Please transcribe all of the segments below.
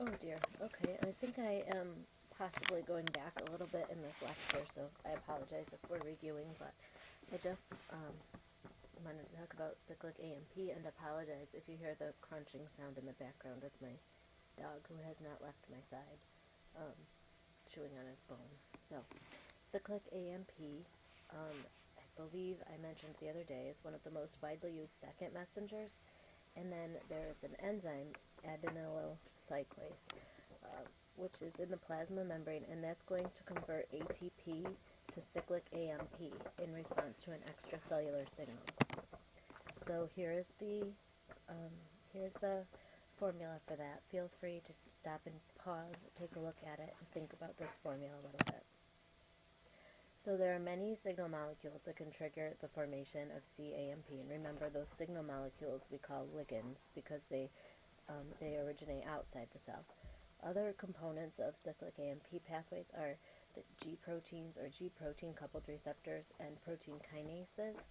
Oh dear. Okay, I think I am possibly going back a little bit in this lecture, so I apologize if we're reviewing, but I just wanted to talk about cyclic AMP and apologize if you hear the crunching sound in the background. That's my dog who has not left my side, chewing on his bone. So, cyclic AMP, I believe I mentioned the other day, is one of the most widely used second messengers. And then there's an enzyme, adenylyl cyclase, which is in the plasma membrane, and that's going to convert ATP to cyclic AMP in response to an extracellular signal. So here's the formula for that. Feel free to stop and pause, take a look at it, and think about this formula a little bit. So there are many signal molecules that can trigger the formation of cAMP, and remember those signal molecules we call ligands because they originate outside the cell. Other components of cyclic AMP pathways are the G proteins or G protein coupled receptors and protein kinases.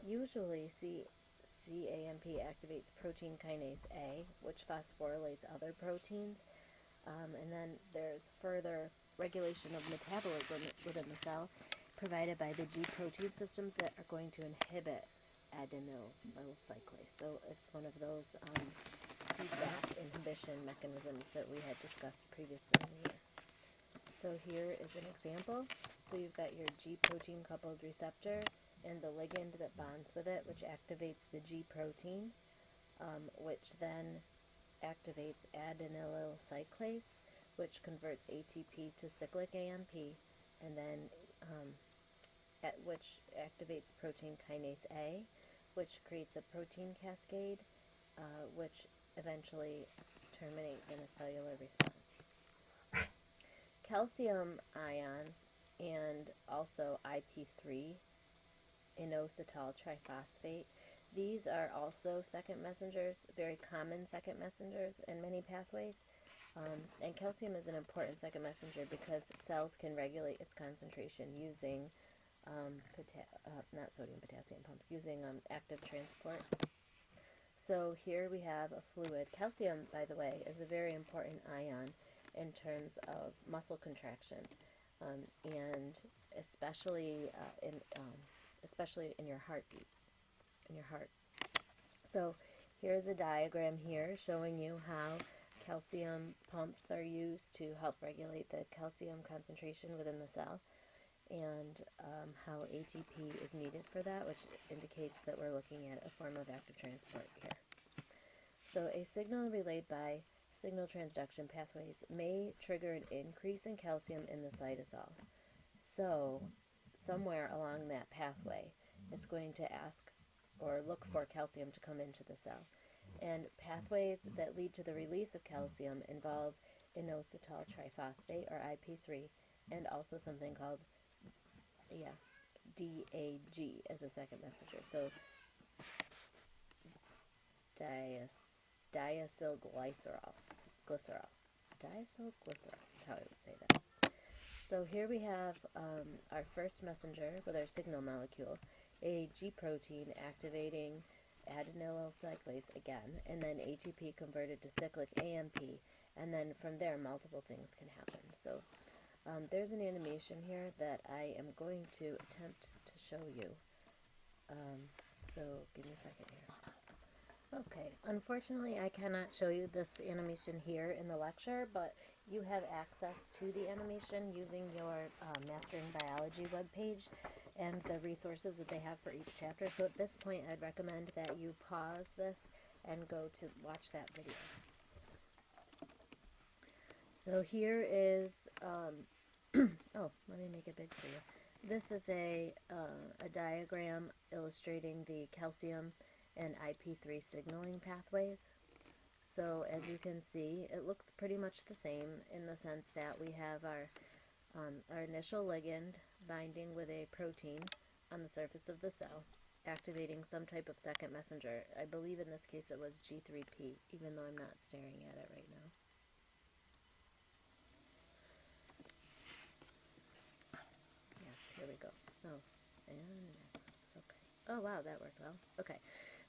Usually cAMP activates protein kinase A, which phosphorylates other proteins, and then there's further regulation of metabolism within the cell provided by the G protein systems that are going to inhibit adenylyl cyclase. So it's one of those feedback inhibition mechanisms that we had discussed previously in the year. So here is an example. So you've got your G protein coupled receptor and the ligand that bonds with it, which activates the G protein, which then activates adenylyl cyclase, which converts ATP to cyclic AMP, and then which activates protein kinase A, which creates a protein cascade, which eventually terminates in a cellular response. Calcium ions and also IP3, inositol triphosphate, these are also second messengers, very common second messengers in many pathways. And calcium is an important second messenger because cells can regulate its concentration using not sodium potassium pumps, using active transport. So here we have a fluid. Calcium, by the way, is a very important ion in terms of muscle contraction, and especially in your heartbeat, in your heart. So here's a diagram here showing you how calcium pumps are used to help regulate the calcium concentration within the cell, and how ATP is needed for that, which indicates that we're looking at a form of active transport here. So a signal relayed by signal transduction pathways may trigger an increase in calcium in the cytosol. So somewhere along that pathway, it's going to ask or look for calcium to come into the cell. And pathways that lead to the release of calcium involve inositol triphosphate, or IP3, and also something called DAG as a second messenger. So diacylglycerol. Diacylglycerol is how I would say that. So here we have our first messenger with our signal molecule, a G protein activating adenylyl cyclase again, and then ATP converted to cyclic AMP, and then from there multiple things can happen. So there's an animation here that I am going to attempt to show you. So give me a second here. Okay, unfortunately I cannot show you this animation here in the lecture, but you have access to the animation using your Mastering Biology webpage and the resources that they have for each chapter. So at this point I'd recommend that you pause this and go to watch that video. So here is, oh, let me make it big for you. This is a diagram illustrating the calcium and IP3 signaling pathways. So as you can see, it looks pretty much the same in the sense that we have our initial ligand binding with a protein on the surface of the cell, activating some type of second messenger. I believe in this case it was G3P, even though I'm not staring at it right now. Yes, here we go. Oh, and okay. Oh wow, that worked well. Okay,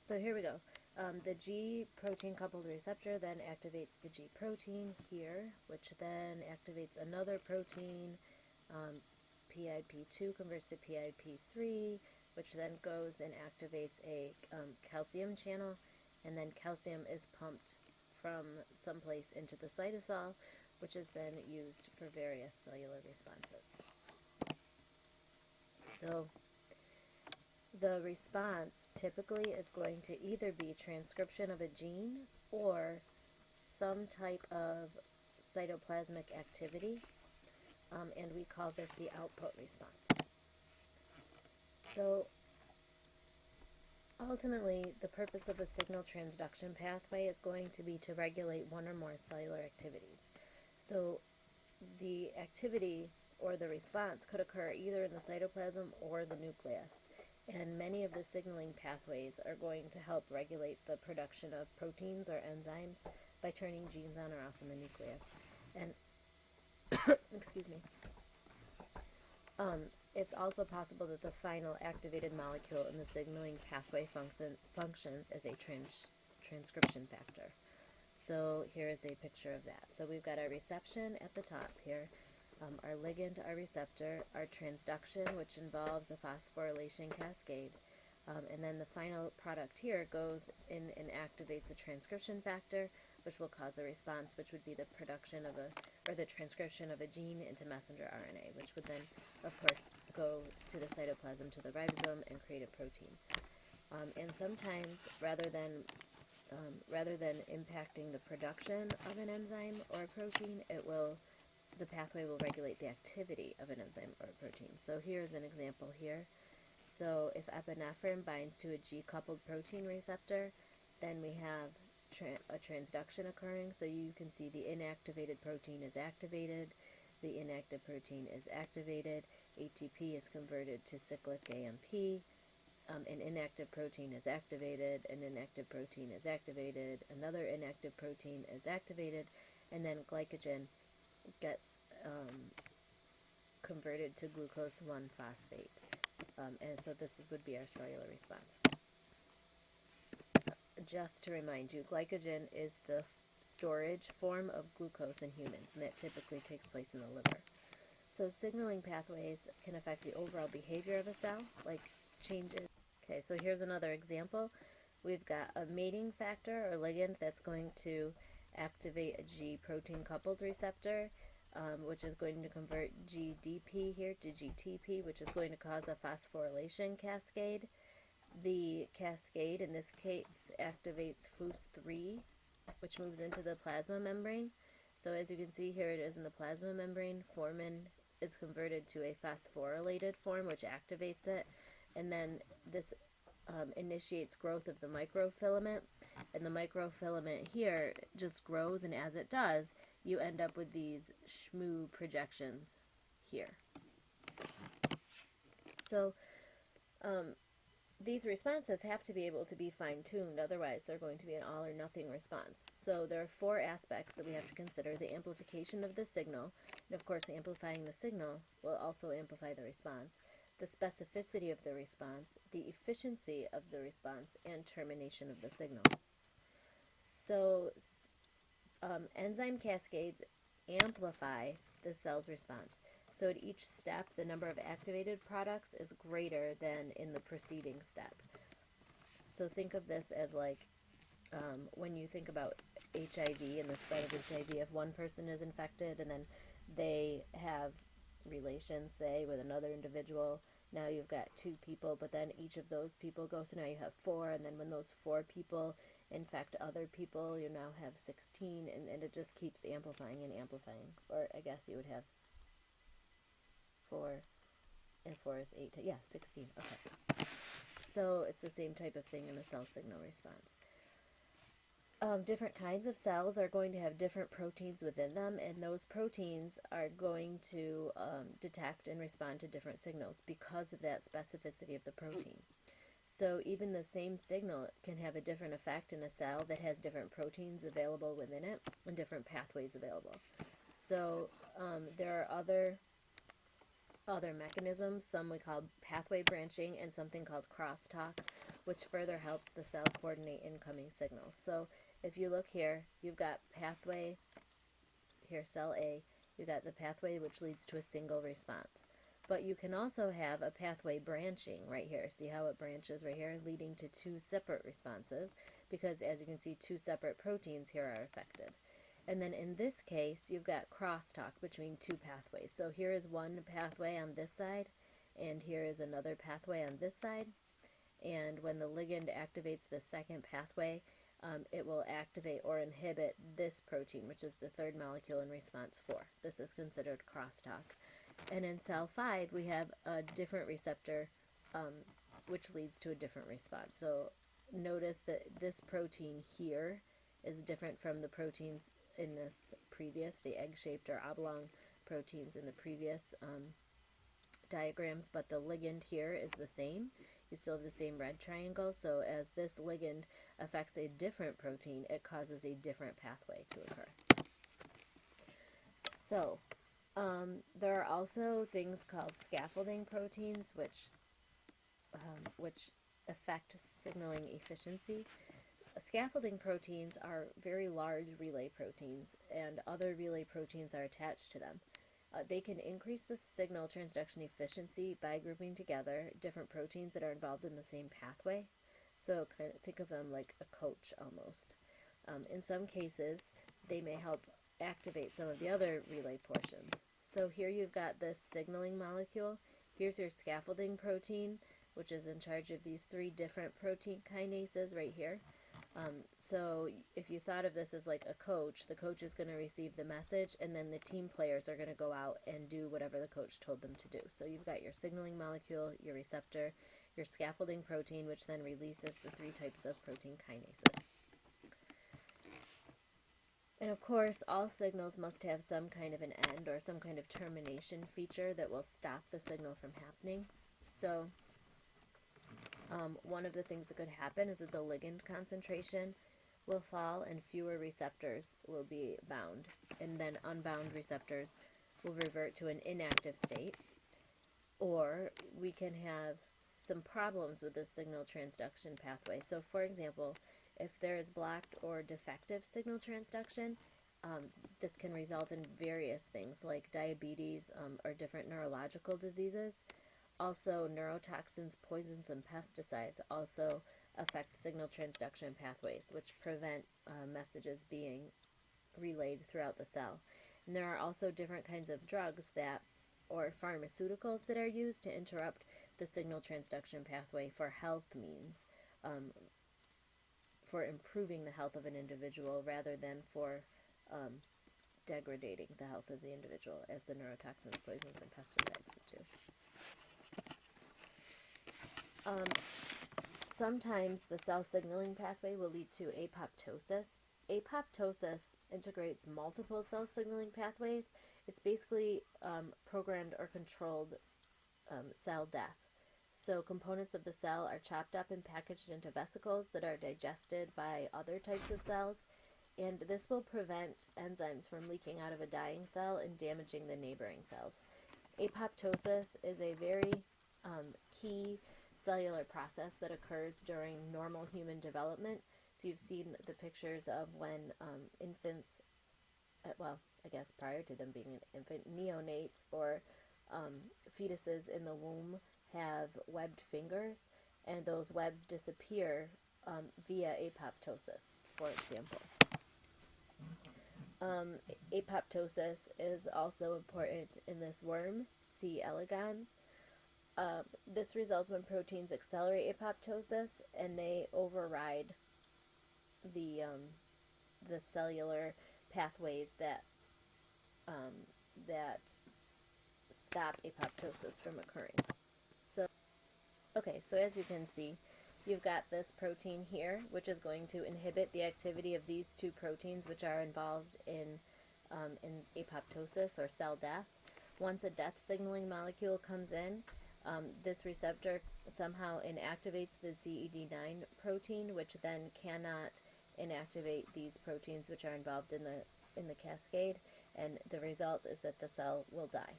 so here we go. The G protein coupled receptor then activates the G protein here, which then activates another protein. PIP2 converts to PIP3, which then goes and activates a calcium channel, and then calcium is pumped from someplace into the cytosol, which is then used for various cellular responses. So the response typically is going to either be transcription of a gene or some type of cytoplasmic activity, and we call this the output response. So ultimately, the purpose of a signal transduction pathway is going to be to regulate one or more cellular activities. So the activity or the response could occur either in the cytoplasm or the nucleus. And many of the signaling pathways are going to help regulate the production of proteins or enzymes by turning genes on or off in the nucleus. And, excuse me, it's also possible that the final activated molecule in the signaling pathway functions as a transcription factor. So here is a picture of that. So we've got our reception at the top here, our ligand, our receptor, our transduction, which involves a phosphorylation cascade, and then the final product here goes in and activates a transcription factor, which will cause a response, which would be the production of the transcription of a gene into messenger RNA, which would then, of course, go to the cytoplasm, to the ribosome, and create a protein. And sometimes, rather than impacting the production of an enzyme or a protein, the pathway will regulate the activity of an enzyme or a protein. So here's an example here. So if epinephrine binds to a G-coupled protein receptor, then we have a transduction occurring. So you can see the inactivated protein is activated, the inactive protein is activated, ATP is converted to cyclic AMP, an inactive protein is activated, an inactive protein is activated, another inactive protein is activated, and then glycogen gets converted to glucose 1-phosphate. And so this would be our cellular response. Just to remind you, glycogen is the storage form of glucose in humans, and that typically takes place in the liver. So signaling pathways can affect the overall behavior of a cell, like changes. Okay, so here's another example. We've got a mating factor or ligand that's going to activate a G protein coupled receptor, which is going to convert GDP here to GTP, which is going to cause a phosphorylation cascade. The cascade, in this case, activates FUS3, which moves into the plasma membrane. So as you can see here, it is in the plasma membrane. Formin is converted to a phosphorylated form, which activates it. And then this initiates growth of the microfilament. And the microfilament here just grows, and as it does, you end up with these shmoo projections here. So these responses have to be able to be fine-tuned, otherwise they're going to be an all-or-nothing response. So there are 4 aspects that we have to consider: the amplification of the signal, and of course amplifying the signal will also amplify the response, the specificity of the response, the efficiency of the response, and termination of the signal. So enzyme cascades amplify the cell's response. So at each step, the number of activated products is greater than in the preceding step. So think of this as like when you think about HIV and the spread of HIV, if one person is infected and then they have relations, say, with another individual, now you've got 2 people, but then each of those people goes, so now you have 4, and then when those 4 people infect other people, you now have 16, and it just keeps amplifying and amplifying. Or I guess you would have 4, and 4 is 8, 16, okay. So it's the same type of thing in the cell signal response. Different kinds of cells are going to have different proteins within them, and those proteins are going to detect and respond to different signals because of that specificity of the protein. So even the same signal can have a different effect in a cell that has different proteins available within it and different pathways available. So there are other mechanisms, some we call pathway branching and something called crosstalk, which further helps the cell coordinate incoming signals. So if you look here, you've got pathway, here cell A, you've got the pathway which leads to a single response. But you can also have a pathway branching right here. See how it branches right here, leading to two separate responses, because as you can see, two separate proteins here are affected. And then in this case, you've got crosstalk between two pathways. So here is one pathway on this side, and here is another pathway on this side. And when the ligand activates the second pathway, it will activate or inhibit this protein, which is the third molecule in response 4. This is considered crosstalk. And in cell 5, we have a different receptor, which leads to a different response. So notice that this protein here is different from the proteins in this previous, the egg-shaped or oblong proteins in the previous diagrams, but the ligand here is the same. You still have the same red triangle, so as this ligand affects a different protein, it causes a different pathway to occur. So, there are also things called scaffolding proteins, which affect signaling efficiency. Scaffolding proteins are very large relay proteins, and other relay proteins are attached to them. They can increase the signal transduction efficiency by grouping together different proteins that are involved in the same pathway. So think of them like a coach almost. In some cases, they may help activate some of the other relay portions. So here you've got this signaling molecule. Here's your scaffolding protein, which is in charge of these 3 different protein kinases right here. So if you thought of this as like a coach, the coach is going to receive the message, and then the team players are going to go out and do whatever the coach told them to do. So you've got your signaling molecule, your receptor, your scaffolding protein, which then releases the 3 types of protein kinases. And of course, all signals must have some kind of an end or some kind of termination feature that will stop the signal from happening. So one of the things that could happen is that the ligand concentration will fall and fewer receptors will be bound, and then unbound receptors will revert to an inactive state. Or we can have some problems with the signal transduction pathway. So for example, if there is blocked or defective signal transduction, this can result in various things like diabetes or different neurological diseases. Also, neurotoxins, poisons, and pesticides also affect signal transduction pathways, which prevent messages being relayed throughout the cell. And there are also different kinds of drugs or pharmaceuticals that are used to interrupt the signal transduction pathway for health means, for improving the health of an individual rather than for degrading the health of the individual, as the neurotoxins, poisons, and pesticides would do. Sometimes the cell signaling pathway will lead to apoptosis. Apoptosis integrates multiple cell signaling pathways. It's basically programmed or controlled cell death. So components of the cell are chopped up and packaged into vesicles that are digested by other types of cells, and this will prevent enzymes from leaking out of a dying cell and damaging the neighboring cells. Apoptosis is a very key cellular process that occurs during normal human development. So you've seen the pictures of when infants, well, I guess prior to them being an infant, neonates or fetuses in the womb have webbed fingers, and those webs disappear via apoptosis, for example. Apoptosis is also important in this worm, C. elegans. This results when proteins accelerate apoptosis and they override the cellular pathways that stop apoptosis from occurring. So as you can see, you've got this protein here, which is going to inhibit the activity of these 2 proteins, which are involved in apoptosis or cell death. Once a death signaling molecule comes in, this receptor somehow inactivates the ZED9 protein, which then cannot inactivate these proteins which are involved in the cascade, and the result is that the cell will die.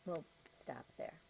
We'll stop there.